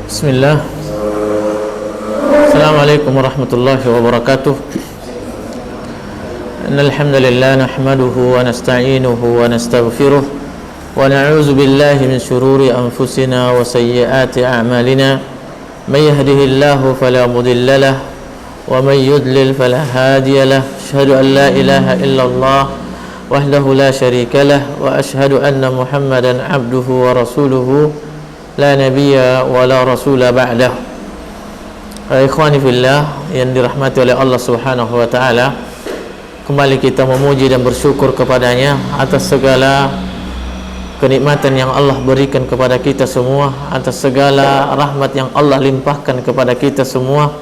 Bismillah. Assalamualaikum warahmatullahi wabarakatuh. Innal hamdalillah nahmaduhu wa nasta'inuhu wa nastaghfiruh wa na'udzu billahi min shururi anfusina wa sayyiati a'malina. May yahdihillahu fala mudilla lahu wa may yudlil fala hadiya lahu. Asyhadu an la ilaha illallah wahdahu la syarika lahu wa asyhadu anna Muhammadan 'abduhu wa rasuluhu la nabiyya wa la rasula ba'dah. Ikhwani fillah yang dirahmati oleh Allah Subhanahu wa taala, kembali kita memuji dan bersyukur kepadanya atas segala kenikmatan yang Allah berikan kepada kita semua, atas segala rahmat yang Allah limpahkan kepada kita semua,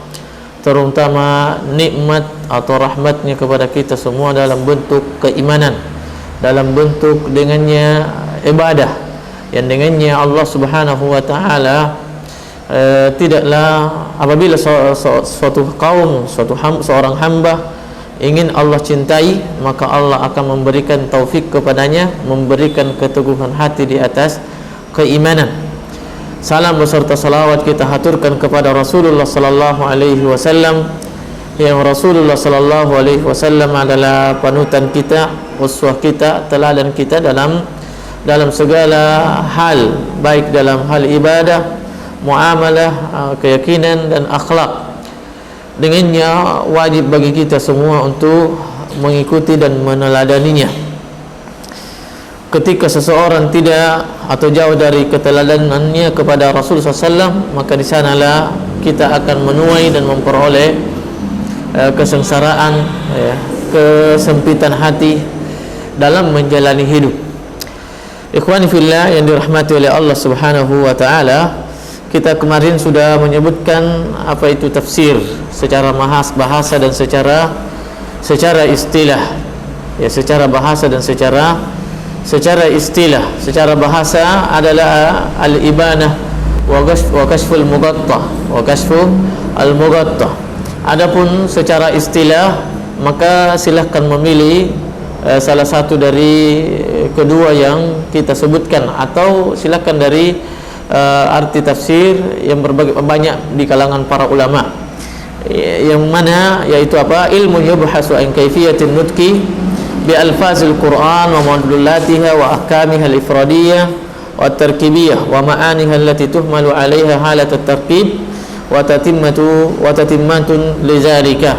terutama nikmat atau rahmatnya kepada kita semua dalam bentuk keimanan, dalam bentuk dengannya ibadah, yang dengannya Allah Subhanahu wa taala tidaklah apabila suatu kaum, seorang hamba ingin Allah cintai, maka Allah akan memberikan taufik kepadanya, memberikan keteguhan hati di atas keimanan. Salam beserta salawat kita haturkan kepada Rasulullah sallallahu alaihi wasallam, yang Rasulullah sallallahu alaihi wasallam adalah panutan kita, uswah kita, teladan kita dalam segala hal, baik dalam hal ibadah, muamalah, keyakinan dan akhlak. Dengannya wajib bagi kita semua untuk mengikuti dan meneladaninya. Ketika seseorang tidak atau jauh dari keteladanannya kepada Rasulullah SAW, maka di sanalah kita akan menuai dan memperoleh kesengsaraan, kesempitan hati dalam menjalani hidup. Ikhwani fillah yang dirahmati oleh Allah Subhanahu wa taala, kita kemarin sudah menyebutkan apa itu tafsir secara bahasa dan secara istilah. Ya, secara bahasa dan secara istilah. Secara bahasa adalah al-ibanah wa kashful al-mughatta. Adapun secara istilah, maka silahkan memilih salah satu dari kedua yang kita sebutkan, atau silakan dari arti tafsir yang banyak di kalangan para ulama, yang mana yaitu apa? Ilmu yubhasu an kaifiyatin nutqi bi alfazil Qur'an wa madlulatiha wa ahkamiha al-ifradiyah wa tarkibiyah wa ma'aniha allati tuhmalu 'alaiha halat at-tarkib wa tatimmatun lizalika.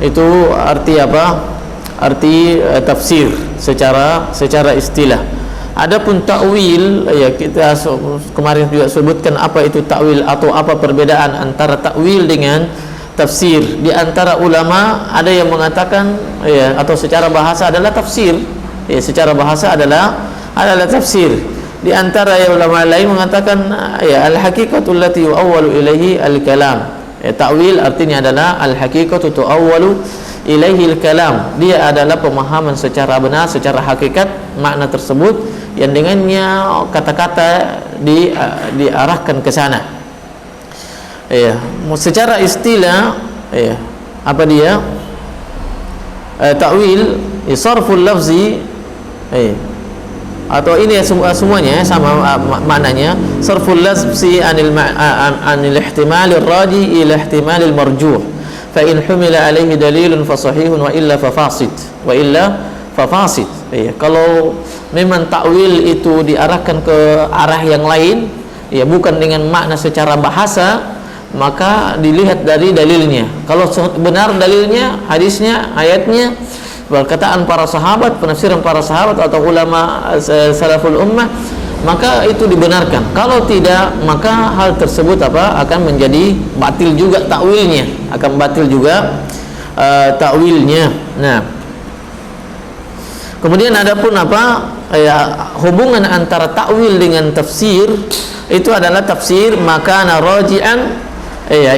Itu arti apa? Arti tafsir secara istilah. Adapun takwil, ya kita kemarin juga sebutkan apa itu takwil atau apa perbedaan antara takwil dengan tafsir. Di antara ulama ada yang mengatakan ya, atau secara bahasa adalah tafsir. Ya, secara bahasa adalah tafsir. Di antara ulama lain mengatakan ya al-haqiqatul lati yu'awwalu ilaihi al-kalam. Ya, takwil artinya adalah al-haqiqatu tu'awwalu ilaihi al-kalam. Dia adalah pemahaman secara benar, secara hakikat makna tersebut, yang dengannya kata-kata diarahkan ke sana. Ya, secara istilah, ya, apa dia? Takwil, sarful lafzi, atau ini semuanya sama maknanya, sarful lafzi anil ihtimal ar-raji ila ihtimal al-marjuh. Fa in humila alaihi dalilun fa sahihun wa illa fa fasid. Ya, kalau memang takwil itu diarahkan ke arah yang lain, ya bukan dengan makna secara bahasa, maka dilihat dari dalilnya. Kalau benar dalilnya, hadisnya, ayatnya, perkataan para sahabat, penafsiran para sahabat atau ulama salaful ummah, maka itu dibenarkan. Kalau tidak, maka hal tersebut akan menjadi batil juga takwilnya, akan batil juga takwilnya. Nah, kemudian adapun hubungan antara takwil dengan tafsir, itu adalah tafsir makana raji'an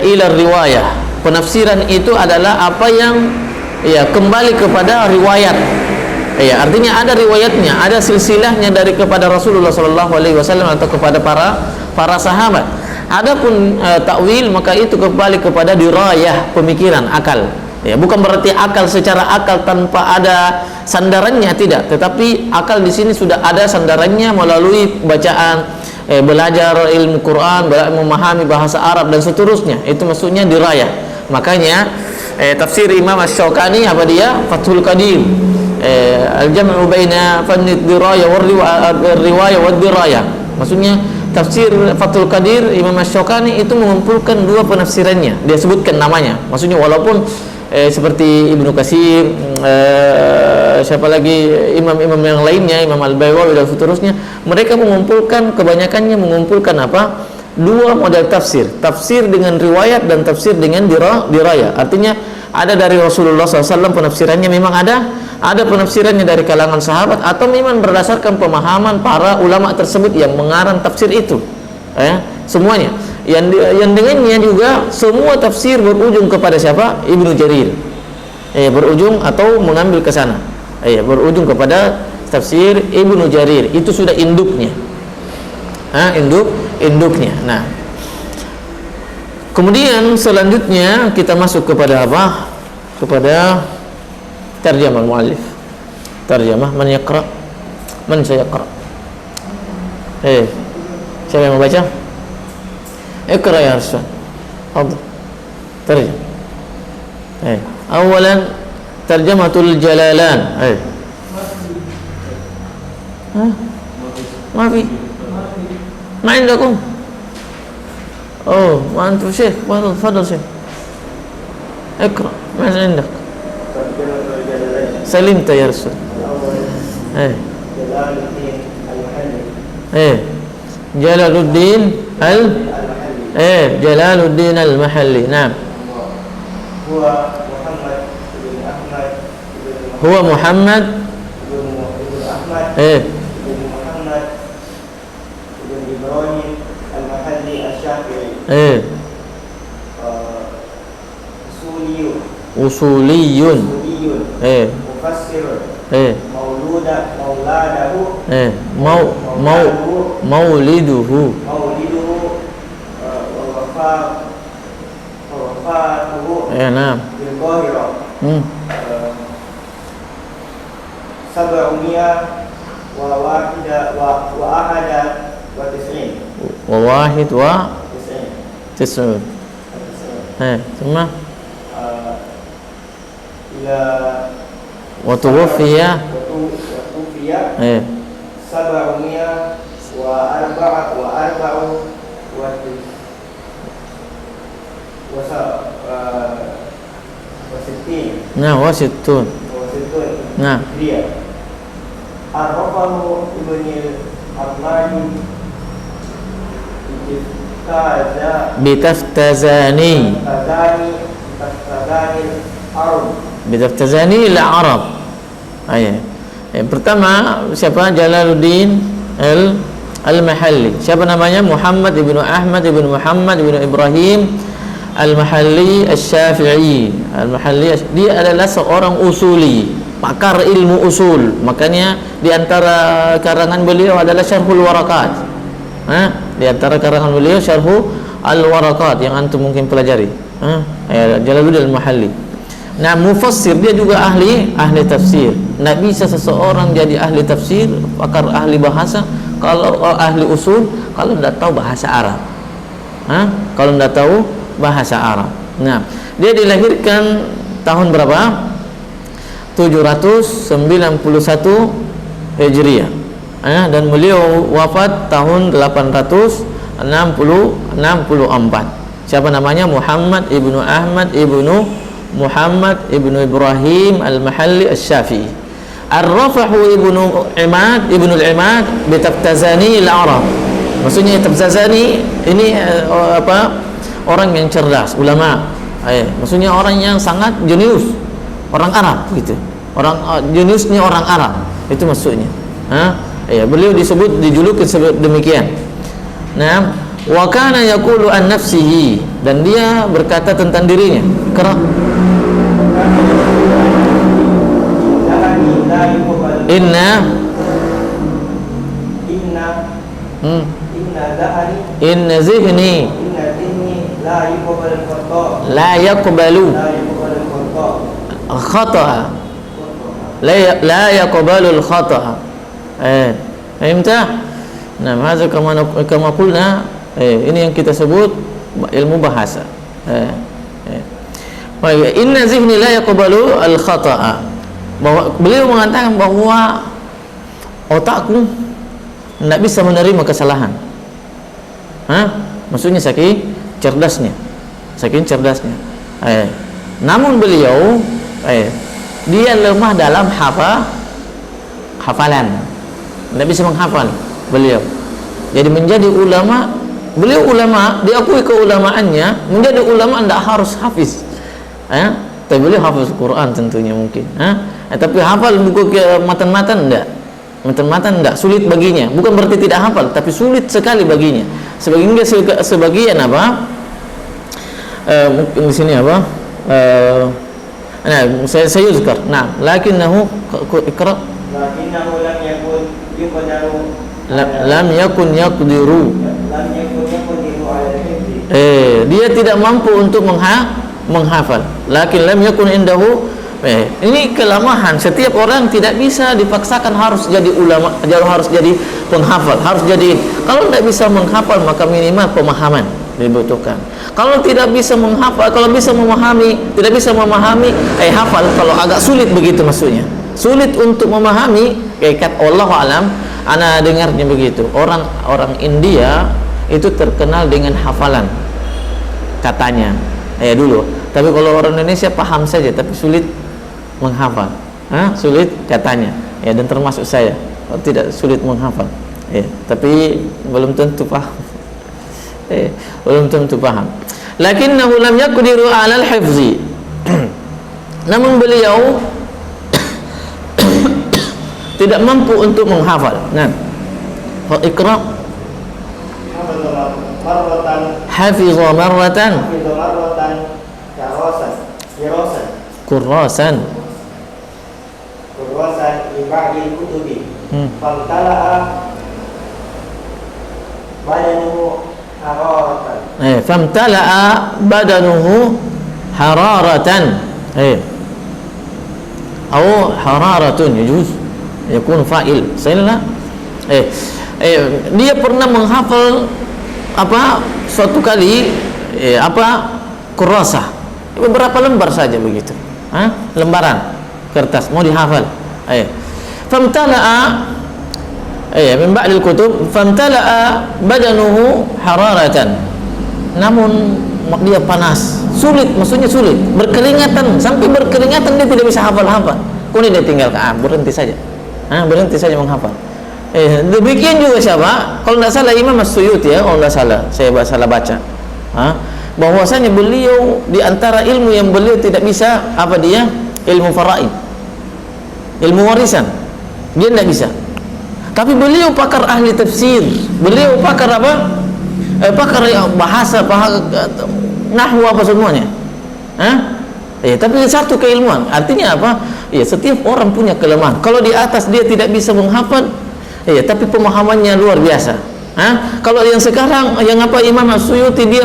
ila riwayah. Penafsiran itu adalah apa yang kembali kepada riwayat. Artinya ada riwayatnya, ada silsilahnya dari kepada Rasulullah sallallahu alaihi wasallam atau kepada para sahabat. Adapun takwil, maka itu kembali kepada dirayah, pemikiran, akal. Ya, bukan berarti akal secara akal tanpa ada sandarannya, tidak. Tetapi akal di sini sudah ada sandarannya melalui bacaan belajar ilmu Quran, memahami bahasa Arab dan seterusnya. Itu maksudnya dirayah. Makanya tafsir Imam Asy-Syaukani apa dia? Fathul Qadir. Al-jam'u baina fanni dirayah wal riwayah wad dirayah. Maksudnya tafsir Fathul Qadir Imam Asy-Syaukani itu mengumpulkan dua penafsirannya. Dia sebutkan namanya. Maksudnya walaupun seperti Ibnu Katsir, siapa lagi imam-imam yang lainnya, Imam Al-Baydawi dan seterusnya, mereka mengumpulkan, kebanyakannya mengumpulkan apa? Dua model tafsir. Tafsir dengan riwayat dan tafsir dengan dirayah. Artinya ada dari Rasulullah SAW penafsirannya memang ada penafsirannya dari kalangan sahabat, atau memang berdasarkan pemahaman para ulama tersebut yang mengarang tafsir itu. Semuanya. Yang dengannya juga semua tafsir berujung kepada siapa? Ibnu Jarir. Berujung atau mengambil ke sana. Berujung kepada tafsir Ibnu Jarir. Itu sudah induknya. Induknya. Nah, kemudian selanjutnya kita masuk kepada apa? Kepada tarjamah muallif. Tarjamah man yaqra? Man sayaqra? Siapa yang membaca? Iqra ya Arsyad. Fadhil. Tarjam. Awalan tarjamatul Jalalan. ما في ما عندكم ما أنتم شيخ تفضل شيخ اقرأ ماذا عندك سلمت يا رسول جلال الدين جلال الدين المحلي نعم هو محمد usuliyun mufassirun mauliduhu naam وواحد وتسعون ثم وتوفي 764 nah wasittun nah Ar-Rafahu ibnil Abmani Bitaftazani al-Arab. Yang pertama siapa? Jalaluddin al-Mahalli. Siapa namanya? Muhammad ibnu Ahmad ibnu Muhammad ibnu Ibrahim al-Mahalli asy-Syafi'i. Al-Mahalli dia adalah seorang usuli, pakar ilmu usul. Makanya di antara karangan beliau adalah Syarhul Warakat. Di antara karangan beliau Syarhul Al-Warakat yang antum mungkin pelajari. Jalaluddin al-Mahalli. Nah, mufassir dia juga ahli tafsir. Nggak bisa seseorang jadi ahli tafsir, pakar ahli bahasa, kalau ahli usul, kalau tidak tahu bahasa Arab. Kalau tidak tahu bahasa Arab. Nah, dia dilahirkan tahun berapa? 791 Hijriah. Dan beliau wafat tahun 864. Siapa namanya? Muhammad ibnu Ahmad ibnu Muhammad ibnu Ibrahim al-Mahalli asy-Syafi'i. Ar-Rafahu ibnu Imad ibnu al-Imad Bitaftazani al-Arab. Maksudnya Tabzazani ini orang yang cerdas, ulama. Maksudnya orang yang sangat jenius, orang Arab gitu. Orang jeniusnya orang Arab. Itu maksudnya. Beliau dijuluki sebut demikian. Nah, wa kana yaqulu an nafsihi, dan dia berkata tentang dirinya. Inna zihni la yaqbalu khata'a la yaqbalu al-khata'a. Fahimta? Nah, hadza kama qulna, ini yang kita sebut ilmu bahasa. Inna zihni la yaqbalu al-khata'a. Bahwa beliau mengatakan bahwa otakku tidak bisa menerima kesalahan. Maksudnya saking cerdasnya. Namun beliau dia lemah dalam hafalan. Tidak bisa menghafal beliau. Jadi menjadi ulama, beliau ulama, diakui keulamaannya, menjadi ulama tidak harus hafiz. Tapi beliau hafiz Quran tentunya mungkin. Tapi hafal buku matan-matan enggak. Matan-matan enggak, sulit baginya. Bukan berarti tidak hafal, tapi sulit sekali baginya. Sebagian apa? Mungkin di sini apa? Saya yuzkar. Nah, lakinnahu iqra. Lakinnahu lam yakun yuqdaru. Lam yakun yaqdiru. Lam yakun yaqdiru ala al-hifz. Dia tidak mampu untuk menghafal. Lakin lam yakun indahu. Ini kelemahan. Setiap orang tidak bisa dipaksakan harus jadi ulama, harus jadi penghafal, harus jadi. Kalau tidak bisa menghafal maka minimal pemahaman dibutuhkan. Kalau tidak bisa menghafal, kalau bisa memahami, tidak bisa memahami, hafal. Kalau agak sulit begitu maksudnya. Sulit untuk memahami, kayak Allah alam, ana dengarnya begitu. Orang India itu terkenal dengan hafalan katanya. Dulu. Tapi kalau orang Indonesia paham saja tapi sulit menghafal. Sulit katanya. Dan termasuk saya. Tidak sulit menghafal. Tapi belum tentu paham. Belum tentu paham. Lakinnahu lam yaqdiru 'ala al-hifzi. Namun beliau tidak mampu untuk menghafal. Nah, iqra. Hafiza marratan. Kurrasan li ba'dil kutubi. Famtala'a badanuhu hararatan. Famtala'a badanuhu hararatan. Atau hararatun yajuz yakun fa'il. Salah. Dia pernah menghafal suatu kali kurrasah. Beberapa lembar saja begitu. Lembaran kertas mau dihafal. Famtala'a min ba'dil kutub famtala'a badanuhu hararatan. Namun dia panas, sulit, maksudnya sulit, berkeringatan, sampai berkeringatan dia tidak bisa hafal-hafal. Kemudian dia tinggalkan, berhenti saja. Berhenti saja menghafal. Demikian juga siapa? Kalau tidak salah Imam As-Suyuti kalau tidak salah, saya salah baca. Bahwasanya beliau di antara ilmu yang beliau tidak bisa ilmu faraid, ilmu warisan, dia tidak bisa. Tapi beliau pakar ahli tafsir, beliau pakar pakar bahasa, nahwu semuanya. Tapi satu keilmuan, artinya apa? Setiap orang punya kelemahan. Kalau di atas dia tidak bisa menghafal, tapi pemahamannya luar biasa. Kalau yang sekarang Imam As-Suyuti dia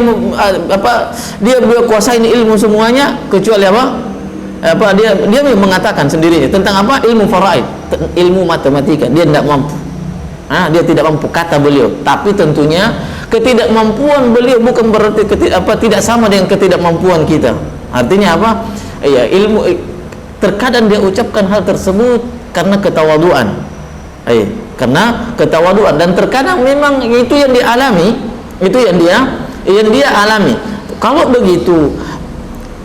kuasain ilmu semuanya kecuali dia mengatakan sendiri tentang ilmu faraid, ilmu matematika dia tidak mampu. Dia tidak mampu kata beliau. Tapi tentunya ketidakmampuan beliau bukan berarti tidak sama dengan ketidakmampuan kita. Artinya ilmu terkadang dia ucapkan hal tersebut karena ketawaduan. Karena ketawaduan, dan terkadang memang itu yang dialami, itu yang dia alami. Kalau begitu,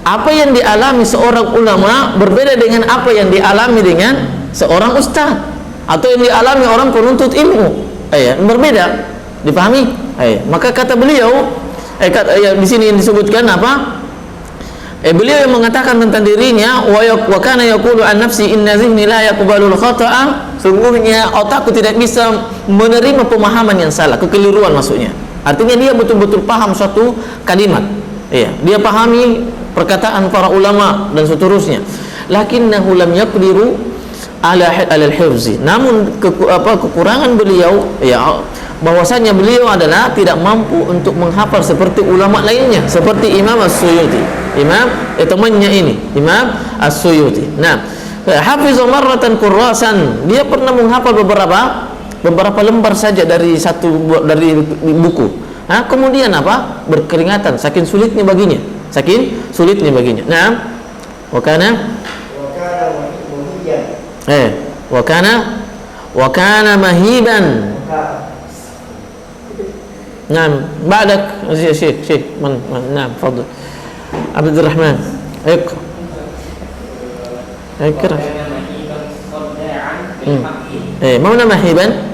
apa yang dialami seorang ulama berbeda dengan apa yang dialami dengan seorang ustaz atau yang dialami orang penuntut ilmu. Berbeda, dipahami? Maka kata beliau, di sini yang disebutkan beliau yang mengatakan tentang dirinya, wa kana yaqulu an nafsi inna zihni la yaqbalu al-khata'a. Sungguhnya otakku tidak bisa menerima pemahaman yang salah, kekeliruan maksudnya. Artinya dia betul-betul paham suatu kalimat. Dia pahami perkataan para ulama dan seterusnya. Lakinnahu lam yaqdiru ala al-hifzi. Namun kekurangan beliau bahwasanya beliau adalah tidak mampu untuk menghafal seperti ulama lainnya, seperti Imam As-Suyuti. Temannya ini, Imam As-Suyuti. Nah, hafiz marratan kurrasan, dia pernah menghafal beberapa beberapa lembar saja dari dari buku. Kemudian apa? Berkeringatan, saking sulitnya baginya. Nah, wakana mahiban. Nah, ba'dak Syekh nah, fadhil Abdurrahman. Ikra. Mana mahiban?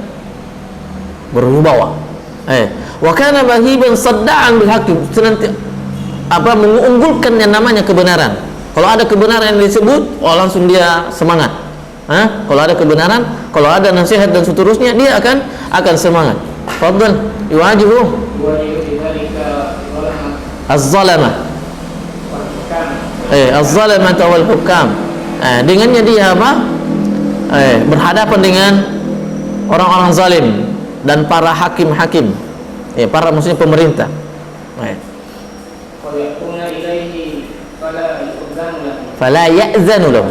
Berwibawa. Wa kana mahiban sadda'an bil haqqi, mengunggulkan yang namanya kebenaran. Kalau ada kebenaran yang disebut, langsung dia semangat. Kalau ada kebenaran, kalau ada nasihat dan seterusnya, dia akan semangat. Fadhal yuwajibu az-zalama. Az-zalama wal hukam. Dengannya dia berhadapan dengan orang-orang zalim dan para hakim-hakim. Maksudnya pemerintah. Fala ya'zanu lahu.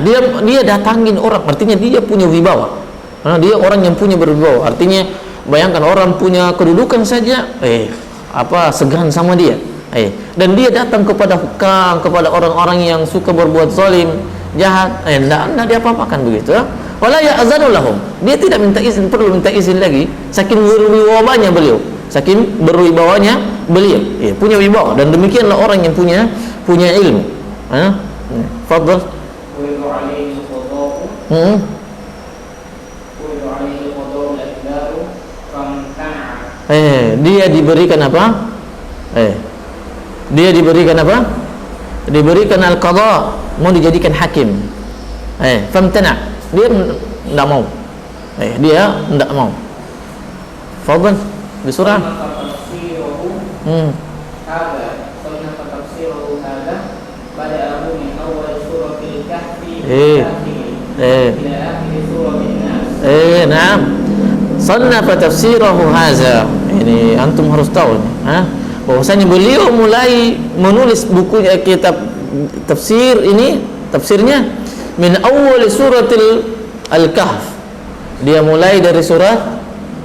Dia datangin orang, artinya dia punya wibawa. Dia orang yang punya berwibawa. Artinya bayangkan orang punya kedudukan saja segan sama dia. Dan dia datang kepada hukam, kepada orang-orang yang suka berbuat zalim, jahat, enggak diapa-apakan begitu. Wala ya'zanu lahum. Dia tidak perlu minta izin lagi, saking berwibawanya beliau. Punya wibawa, dan demikianlah orang yang punya ilmu. Fadhal. Dia diberikan apa? Diberikan al-qadha, mau dijadikan hakim. Famtana, dia tidak mau. Dia tidak mau. Fadhal, bisurah. Naam. Sannafa tafsirahu hadza. Ini antum harus tahu bahwasanya beliau mulai menulis bukunya, kitab tafsir ini, tafsirnya min awal suratil Al-Kahf. Dia mulai dari surat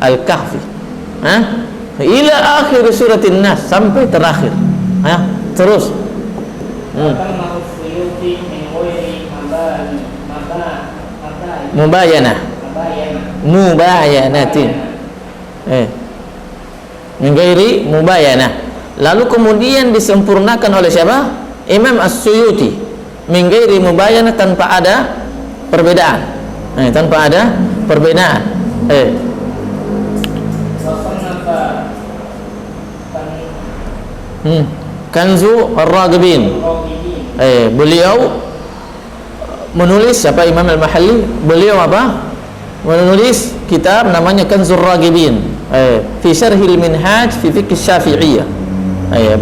Al-Kahfi ila akhir suratin Nas, sampai terakhir. Terus mubayanatin min ghairi mubayanah. Lalu kemudian disempurnakan oleh siapa? Imam As-Suyuti, min ghairi mubayanah, tanpa ada perbedaan. Kanzu Ar-Raghibin. Beliau menulis, siapa Imam Al-Mahalli, beliau menulis kitab namanya Kanzur Raghibin fi syarhil minhaj fi fiqh Syafi'iyah.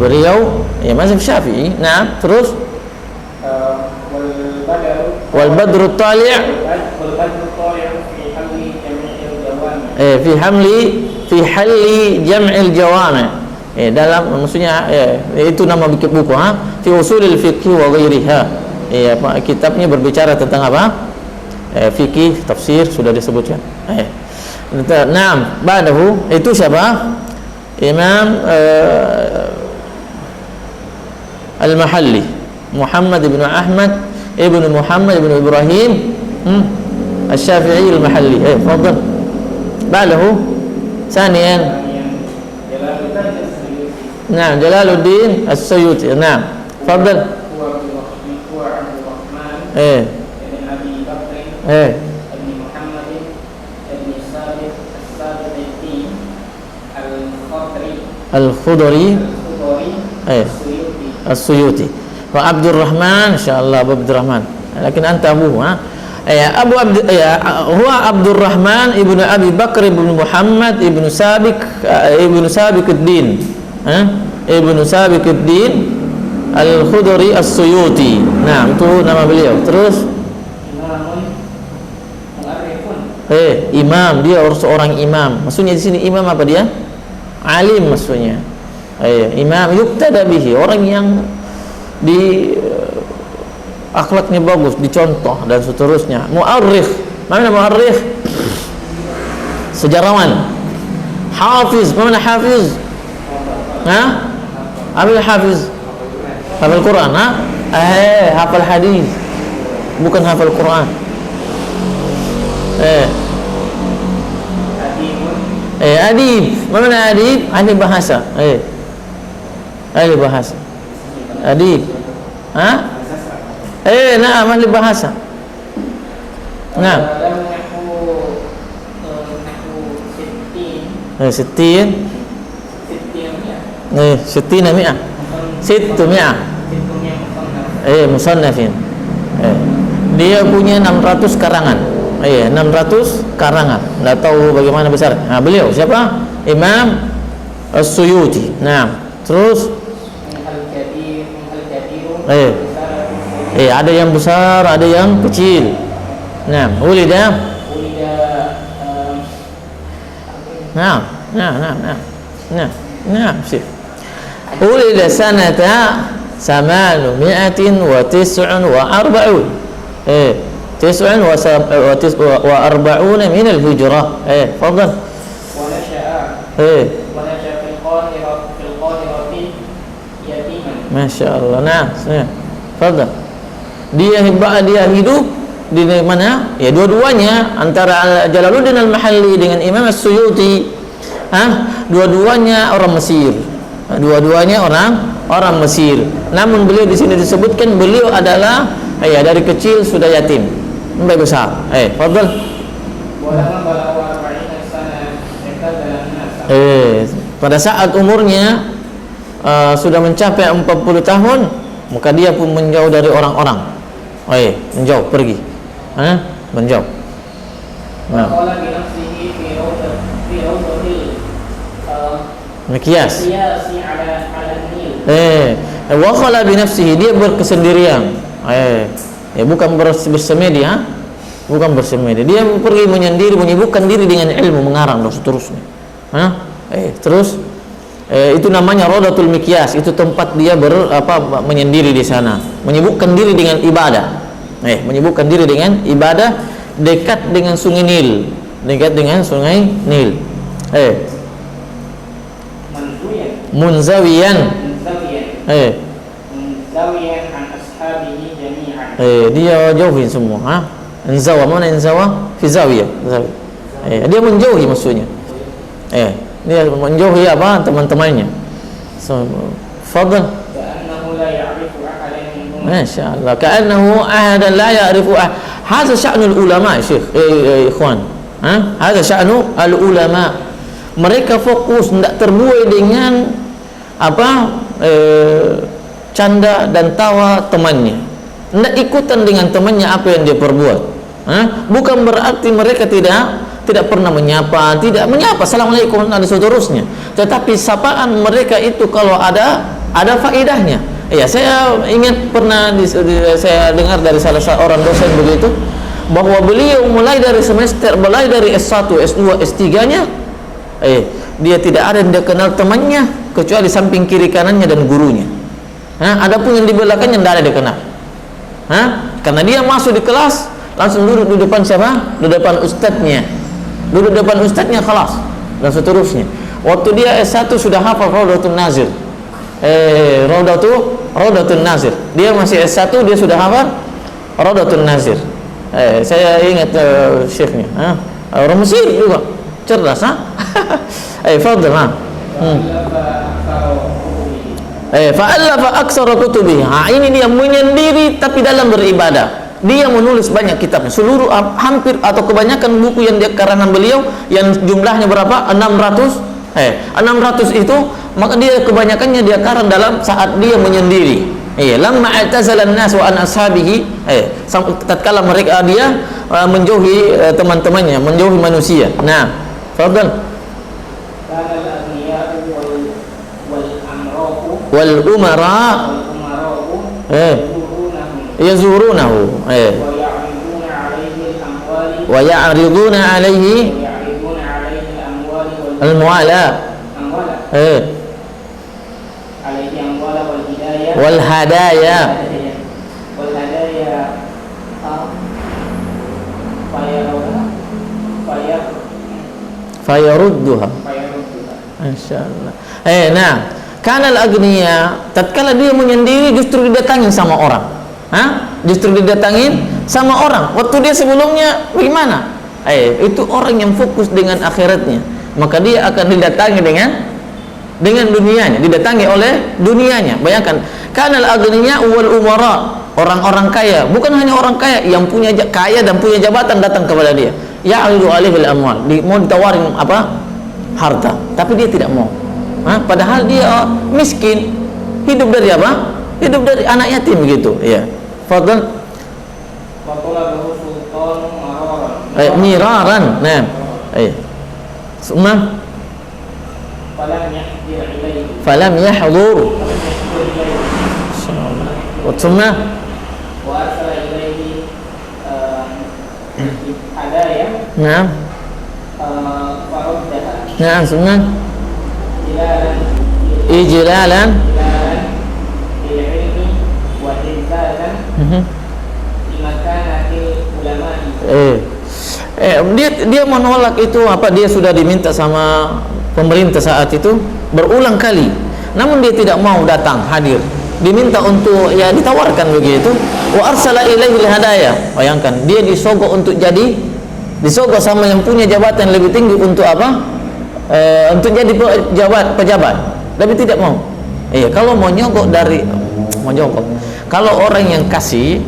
Beliau mazhab Syafi'i. Nah, terus wal badru tali' fi halli jam'il jawami'. Dalam maksudnya itu nama buku fi usulil fiqh wa ghairiha. Kitabnya berbicara tentang fikih, tafsir, sudah disebutkan. Naam, ba'dahu itu siapa? Imam Al-Mahalli, Muhammad ibn Ahmad ibn Muhammad ibn Ibrahim Al-Syafi'i Al-Mahalli. Fadhal. Ba'dahu ثانيا نعم جلال الدين السيوطي. نعم تفضل. الخضري السيوطي وعبد الرحمن إن شاء الله أبو عبد الرحمن لكن أنت أبوه أبو عبد هو عبد الرحمن ابن أبي بكر ابن محمد ابن سابق الدين ابن سابق الدين الخضري السيوطي. Nah, itu nama beliau. Terus imam, dia seorang imam. Maksudnya di sini imam apa dia? Alim maksudnya. Imam yuktada bihi, orang yang di akhlaknya bagus, dicontoh dan seterusnya. Mu'arrikh, mana mu'arrikh? sejarawan. Hafiz, mana hafiz? Ha? Apa hafiz? Hafal Quran, ha? Hafal hadis. Bukan hafal Quran. Adib. Mana adib? Ahli bahasa. Ahli bahasa. Adib. Ha? Nah, ahli bahasa. Nah. Sittin. Sittina mi'ah. Sittumi'ah. Musannafin. Dia punya 600 karangan. 600 karangan. Enggak tahu bagaimana besar. Beliau siapa? Imam As-Suyuti. Nah, terus ada yang besar, ada yang kecil. Nah, ulida. Ulida sanata 849 49 من الهجرة. تفضل. ونشأ في القاهرة يتيما. ما شاء الله. Nah, تفضل. Dia hidup di mana? Ya, dua-duanya antara Jalaluddin Al-Mahalli dengan Imam As-Suyuti. Dua-duanya orang Mesir. Dua-duanya orang Mesir. Namun beliau di sini disebutkan beliau adalah dari kecil sudah yatim sampai besar. Fadhil. Pada saat umurnya sudah mencapai 40 tahun, maka dia pun menjauh dari orang-orang. Menjauh, pergi. Menjauh. Mikyas. Wa khala bi nafsihi, dia berkesendirian. Bukan bersemedi, bukan bersemedi. Dia pergi menyendiri, menyibukkan diri dengan ilmu, mengarang dan seterusnya. Terus itu namanya Raudatul Mikyas. Itu tempat dia menyendiri di sana, menyibukkan diri dengan ibadah. Menyibukkan diri dengan ibadah dekat dengan Sungai Nil, Munzawiyan. an ashabihi jami'an. Dia jauhin semua. Inzawa, mana inzawa? Fi zawiyah. Dia menjauhi maksudnya. Dia menjauhi teman-temannya. Fadhal. Ka'annahu la ya'rifu ahadan minhum. Masyaallah. Ka'annahu ahadan la ya'rifu hadha sya'nul ulama, Syekh. Ikhwan. Hadha sya'nu al-ulama. Mereka fokus, tidak terbuai dengan canda dan tawa temannya, tidak ikutan dengan temannya apa yang dia perbuat. Bukan berarti mereka tidak pernah menyapa, assalamualaikum dan seterusnya, tetapi sapaan mereka itu kalau ada faedahnya. Saya ingat pernah saya dengar dari salah seorang dosen begitu, bahwa beliau mulai dari S1, S2, S3-nya dia tidak ada yang dia kenal temannya kecuali samping kiri kanannya dan gurunya. Adapun yang di belakangnya tidak ada dia kenal. Karena dia masuk di kelas langsung duduk di depan siapa? Di depan ustadznya. Duduk di depan ustadznya kelas dan seterusnya. Waktu dia S1 sudah hafal Raudatun Nazir. Raudatun Nazir. Dia masih S1 dia sudah hafal Raudatun Nazir. Saya ingat syekhnya. Orang Mesir juga. Cerdas, fadhil, fa'allafa aksara kutubihi. Ini dia menyendiri tapi dalam beribadah. Dia menulis banyak kitab. Seluruh hampir atau kebanyakan buku yang dia karangan beliau yang jumlahnya berapa? 600. 600 itu, maka dia kebanyakannya dia karang dalam saat dia menyendiri. Lamma i'tazalan nas wa an ashabihi, tatkala mereka dia menjauhi teman-temannya, menjauhi manusia. Nah, fadhal. Wal umara yazurunahu wa ya'riduna alaihi al-muwala wal hadaya fayarudduha. Insyaallah. Nah, karena al-aghniya tatkala dia menyendiri justru didatangin sama orang. Justru didatangin sama orang. Waktu dia sebelumnya bagaimana? Itu orang yang fokus dengan akhiratnya, maka dia akan didatangi dengan dunianya, didatangi oleh dunianya. Bayangkan, karena al-aghniya wal umara, orang-orang kaya, bukan hanya orang kaya, yang punya kaya dan punya jabatan datang kepada dia. Ya'ridu alaihi al-amwal, mau ditawarin apa? Harta, tapi dia tidak mau. Padahal dia miskin, hidup dari apa? Hidup dari anak yatim begitu. Ya. Fadhal. Miraran. Nah. Summa falam yahdhur. Wa summa wa arsala ilaihi hadaya. Naam. Naam, summa ijlalan ilmi wa inzalan limakanatil ulama. Dia menolak itu apa, dia sudah diminta sama pemerintah saat itu berulang kali, namun dia tidak mau datang hadir. Diminta untuk ditawarkan begitu. Wa arsala ilaihi hadaya. Bayangkan, dia disogok untuk disogok sama yang punya jabatan lebih tinggi untuk apa? Untuk jadi pejabat, tapi tidak mau. Kalau mau nyogok kalau orang yang kasih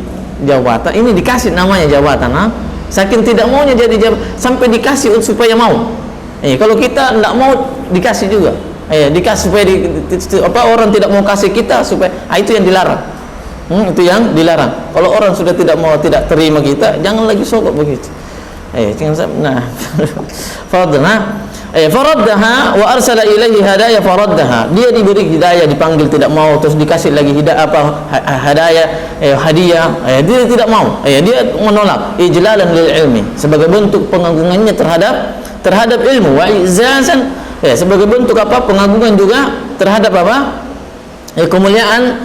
jabatan, ini dikasih namanya jabatan, saking tidak maunya jadi jabatan sampai dikasih supaya mau. Kalau kita tidak mau dikasih juga, dikasih supaya orang tidak mau kasih kita supaya itu yang dilarang. Itu yang dilarang. Kalau orang sudah tidak mau, tidak terima kita, jangan lagi sogok begitu. Nah, faraddaha wa arsala ilaihi hadaya faraddaha. Dia diberi hidayah, dipanggil tidak mau, terus dikasih lagi hadiah. Dia tidak mau. Dia menolak ijlalan lil ilmi, sebagai bentuk pengagungannya terhadap ilmu, wa izazan, sebagai bentuk apa? Pengagungan juga terhadap apa? Kemuliaan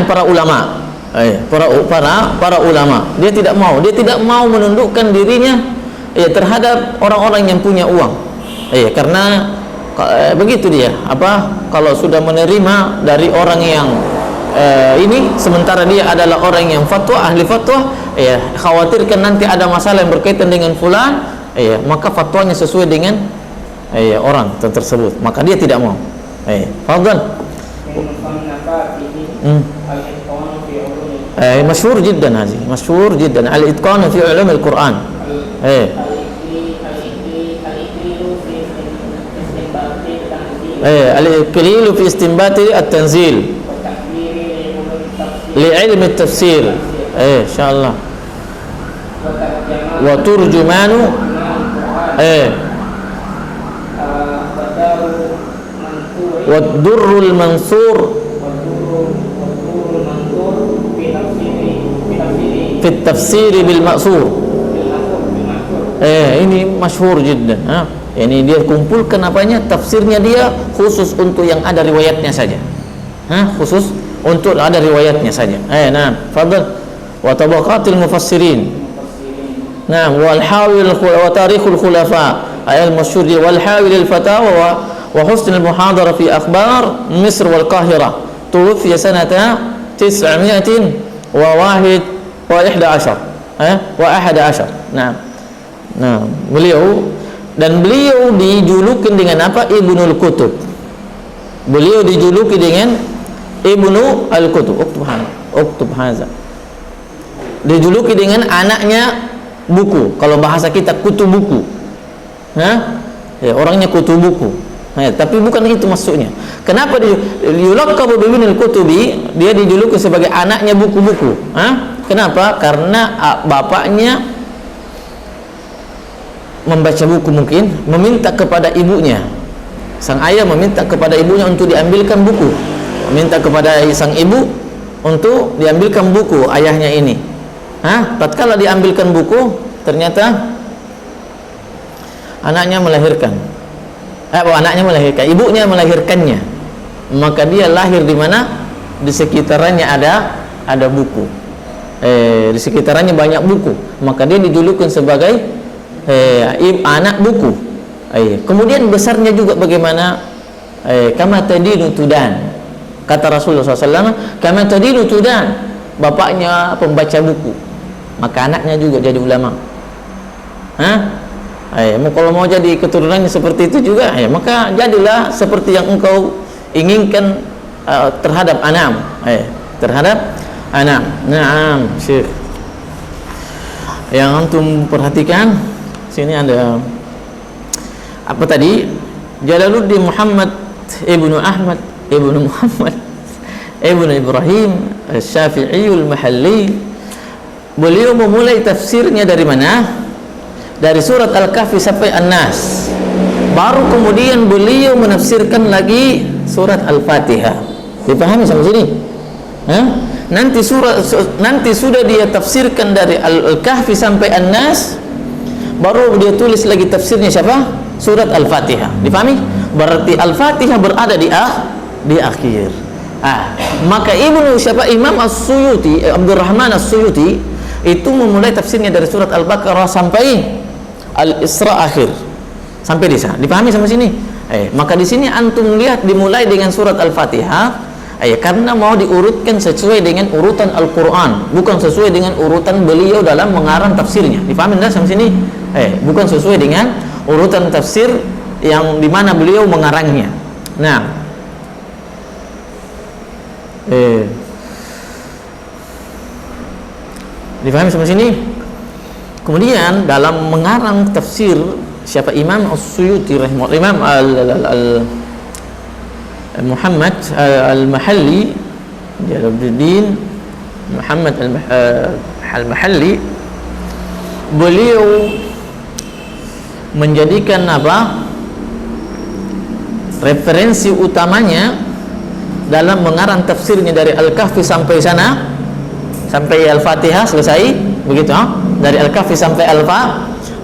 para ulama. Para ulama. Dia tidak mau menundukkan dirinya terhadap orang-orang yang punya uang. Karena begitu dia, kalau sudah menerima dari orang yang ini, sementara dia adalah orang yang ahli fatwa, khawatirkan nanti ada masalah yang berkaitan dengan fulan, maka fatwanya sesuai dengan orang tersebut, maka dia tidak mau. Fadhal. مشهور جدا هذه، مشهور جدا الإتقان في علوم القرآن. الإكليل في استنباط التنزيل لعلم التفسير. إن شاء الله. وترجمان والدر المنثور في التفسير بالمأثور. Ini masyhur jiddan. Ini dia kumpulkan apanya, tafsirnya dia khusus untuk yang ada riwayatnya saja. Khusus untuk ada riwayatnya saja. Nah, fadhal. Wa tabaqatil mufassirin. Nah, wal hawil wa tarikhul khulafa. Ayat masyhur wal hawil al fatawa wa husn al muhadara fi akhbar Misr wal Qahirah. Tuwfiya sanata 911 Nah, beliau dijuluki dengan apa? Ibnul Kutub. Beliau dijuluki dengan Ibnu Al-Kutub. Uktub haza. Dijuluki dengan anaknya buku. Kalau bahasa kita kutu buku. Orangnya kutu buku. Tapi bukan itu maksudnya. Kenapa yulaqabu bi Ibnul Kutubi? Dia dijuluki sebagai anaknya buku-buku. Kenapa? Karena bapaknya membaca buku, mungkin meminta kepada ibunya. Sang ayah meminta kepada ibunya untuk diambilkan buku, meminta kepada sang ibu untuk diambilkan buku ayahnya ini. Tatkala diambilkan buku, ternyata anaknya melahirkan. Ibunya melahirkannya. Maka dia lahir di mana? Di sekitarannya ada buku. Di sekitarannya banyak buku. Maka dia dijulukan sebagai anak buku. Kemudian besarnya juga bagaimana? Kama tadinu tudan. Kata Rasulullah SAW, kama tadinu tudan. Bapaknya pembaca buku, maka anaknya juga jadi ulama. Kalau mau jadi keturunannya seperti itu juga, maka jadilah seperti yang engkau inginkan terhadap anak. Terhadap anak. Naam, Syekh. Yang antum perhatikan sini ada apa tadi? Jalaluddin Muhammad ibnu Ahmad ibnu Muhammad ibnu Ibrahim Syafi'iyul Mahalli. Beliau memulai tafsirnya dari mana? Dari surat Al-Kahfi sampai An-Nas. Baru kemudian beliau menafsirkan lagi surat Al-Fatihah. Dipahami sampai sini? Nanti sudah dia tafsirkan dari Al-Kahfi sampai An-Nas, baru dia tulis lagi tafsirnya siapa? Surat Al-Fatihah. Dipahami? Berarti Al-Fatihah berada di akhir. Maka Imam As-Suyuti, Abdurrahman As-Suyuti itu memulai tafsirnya dari surat Al-Baqarah sampai Al-Isra akhir. Sampai di sana. Dipahami sampai sini? Maka di sini antum lihat dimulai dengan surat Al-Fatihah. Karena mau diurutkan sesuai dengan urutan Al-Quran, bukan sesuai dengan urutan beliau dalam mengarang tafsirnya. Dipahami dah sampai sini? Bukan sesuai dengan urutan tafsir yang dimana beliau mengarangnya. Nah, dipahami sampai sini? Kemudian dalam mengarang tafsir siapa? Imam As-Suyuti rahimahullah, Imam Muhammad Al-Mahalli, Jalaluddin Muhammad Al-Mahalli, beliau menjadikan apa? Referensi utamanya dalam mengarang tafsirnya dari Al-Kahfi sampai sana, sampai Al-Fatihah selesai, begitu? Dari Al-Kahfi sampai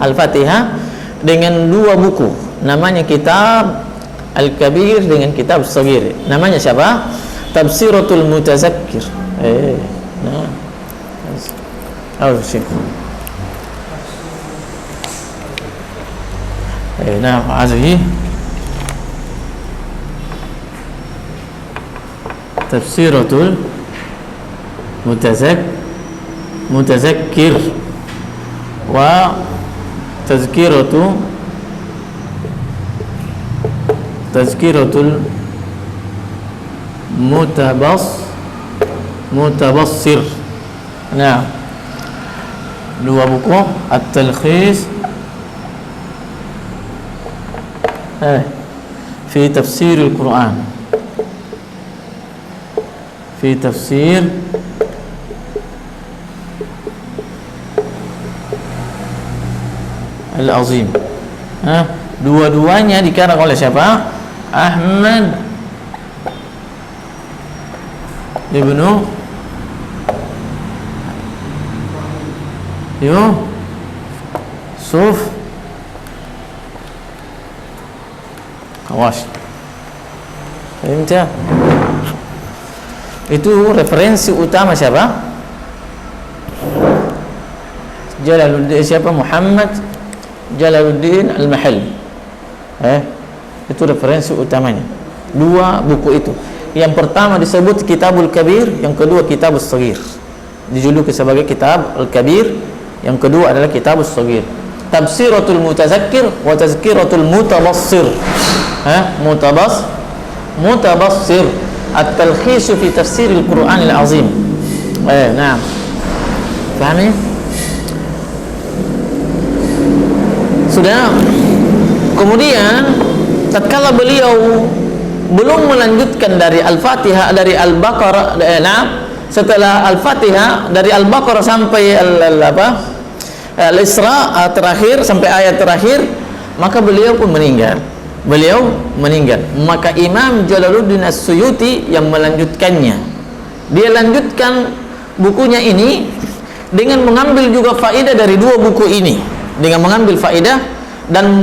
Al-Fatihah dengan dua buku, namanya kitab Al-Kabir dengan kitab As-Saghir. Namanya siapa? Tafsiratul Mutazakkir. Azihi Tafsiratul Mutazakkir wa Tazkiratul Mutabassir. Nah, dua buku, At-Talkhis fi tafsir Al-Quran, fi tafsir Al-Azim. Dua-duanya dikarang oleh siapa? Ahmad Ibnu Yusuf Kawas. Itu referensi utama siapa? Jalaluddin, siapa? Muhammad Jalaluddin Al-Mahalli. Itu referensi utamanya. Dua buku itu. Yang pertama disebut Kitabul Kabir, yang kedua Kitabus Saghir. Dijuluki sebagai Kitab Al-Kabir, yang kedua adalah Kitabus Saghir. Tafsiratul Mutazakkir wa Tazkiratul Mutabassir. Mutabassir. At-Talkhis fi Tafsir Al-Quran Al-Azim. Nah. Fahami? Sudah. Kemudian tatkala beliau belum melanjutkan dari Al-Fatihah, dari Al-Baqarah, setelah Al-Fatihah dari Al-Baqarah sampai Al-Isra terakhir, sampai ayat terakhir, maka beliau pun meninggal. Maka Imam Jalaluddin As-Suyuti yang melanjutkannya. Dia lanjutkan bukunya ini dengan mengambil juga faedah dari dua buku ini, dengan mengambil faedah dan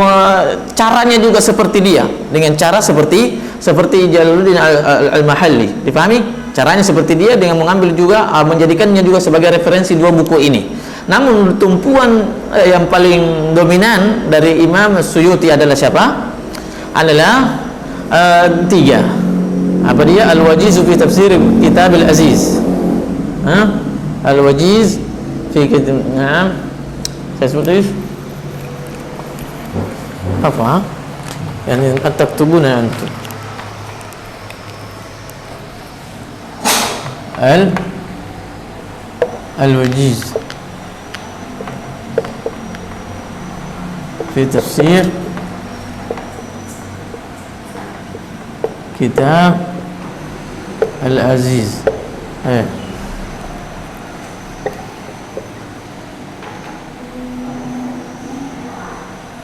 caranya juga seperti dia, dengan cara seperti Jalaluddin Al-Mahalli. Dipahami? caranya seperti dia dengan mengambil juga menjadikannya juga sebagai referensi dua buku ini. Namun tumpuan yang paling dominan dari Imam Suyuti adalah siapa? Adalah tiga. Apa dia? Al-Wajiz fi Tafsir Kitab Al-Aziz. Al-Wajiz fi Kitab. Saya sebut apa? Yani taktubuna antum. Al-Wajiz في تفسير كتاب العزيز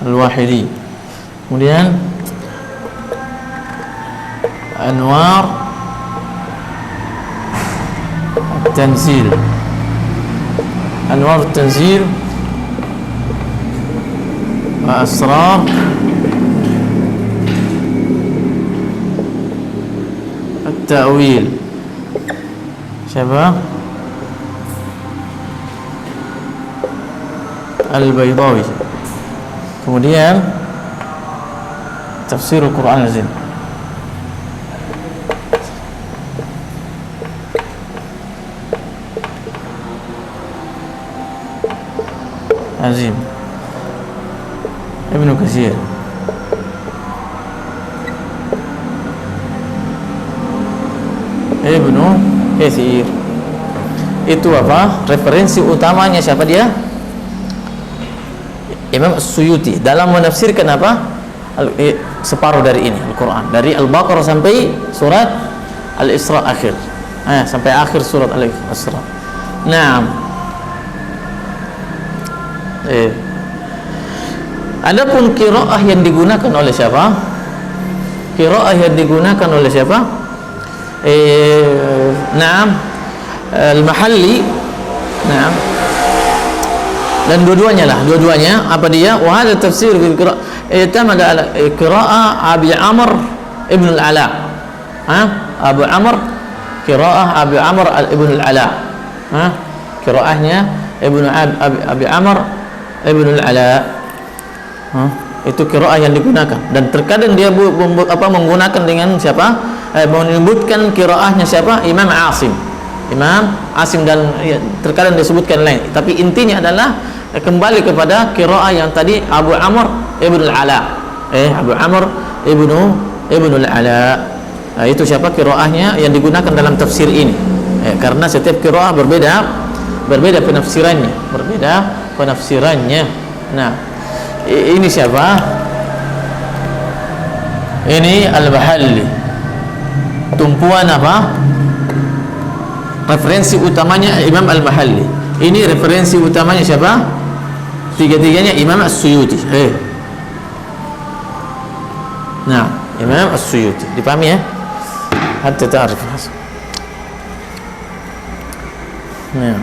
الواحدي. Kemudian Anwar التنزيل أنوار التنزيل وأسرار التأويل شباب البيضاوي. Kemudian tafsir Al-Quran Azim Ibnu Katsir. Ibnu Katsir itu apa? Referensi utamanya siapa dia? Imam Suyuti dalam menafsirkan apa? Separuh dari ini Al-Quran, dari Al-Baqarah sampai surat Al-Isra akhir, sampai akhir surat Al-Isra. Nah, adapun qiraah yang digunakan oleh siapa? Qiraah yang digunakan oleh siapa? Naam, Al-Mahalli. Naam. Dan dua-duanya apa dia? Wa hadha tafsir bil qiraah i'tamada ala qiraah Abi Amr ibn al-Ala. Abu Amr, qiraah Abi Amr ibn al-Ala. Qiraahnya Abi Amr ibn al-Ala. Itu qiraah yang digunakan, dan terkadang dia menggunakan dengan siapa? Menyebutkan qiraahnya siapa? Imam Asim, dan terkadang disebutkan lain, tapi intinya adalah kembali kepada qiraah yang tadi Abu Amr ibn al-Ala. Abu Amr ibn al-Ala. Itu siapa qiraahnya yang digunakan dalam tafsir ini. Karena setiap qiraah berbeda penafsirannya. Nah, ini siapa? Ini Al-Mahalli. Tumpuan apa? Referensi utamanya Imam Al-Mahalli. Ini referensi utamanya siapa? Tiga-tiganya Imam As-Suyuti. Nah, Imam As-Suyuti. Dipahami ya? Hatta ta'rif. Nah.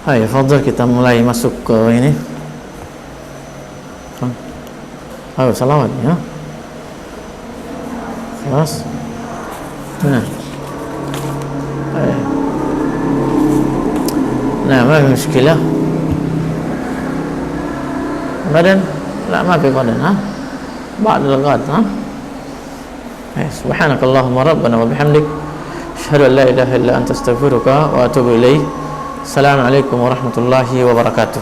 Ayo, fadhil, kita mulai masuk ke ini. Ayo, salawat ya. Kelas. Nah. Nah, ما في مشكلة بعدين لا ما في غدا بعد الغد سبحانك اللهم ربنا وبحمدك أشهد أن لا إله إلا أنت أستغفرك وأتوب إليك. السلام عليكم ورحمة الله وبركاته.